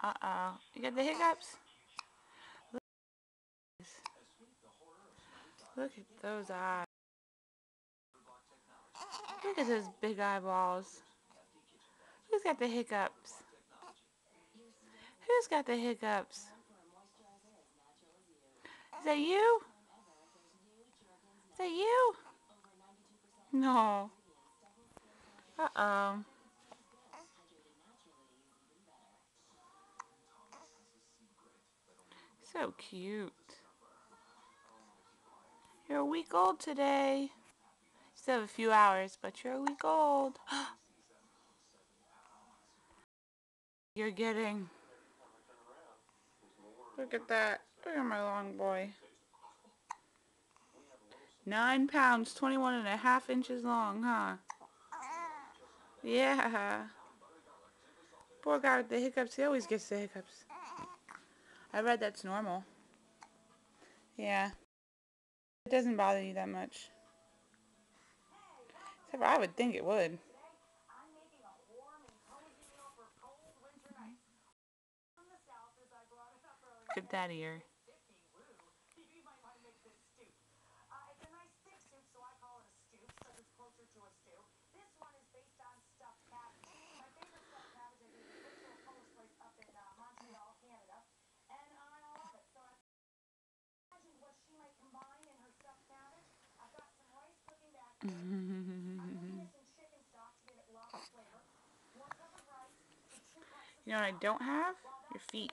Uh-oh. You got the hiccups? Look at those eyes. Look at those big eyeballs. Who's got the hiccups? Who's got the hiccups? Is that you? Is that you? No. Uh-oh. So cute. You're a week old today. You still have a few hours, but you're a week old. You're getting... Look at that. Look at my long boy. 9 pounds, 21.5 inches long, huh? Yeah. Poor guy with the hiccups. He always gets the hiccups. I read that's normal. Yeah. It doesn't bother you that much. Except for I would think it would. Look at that ear. You know what I don't have? Your feet.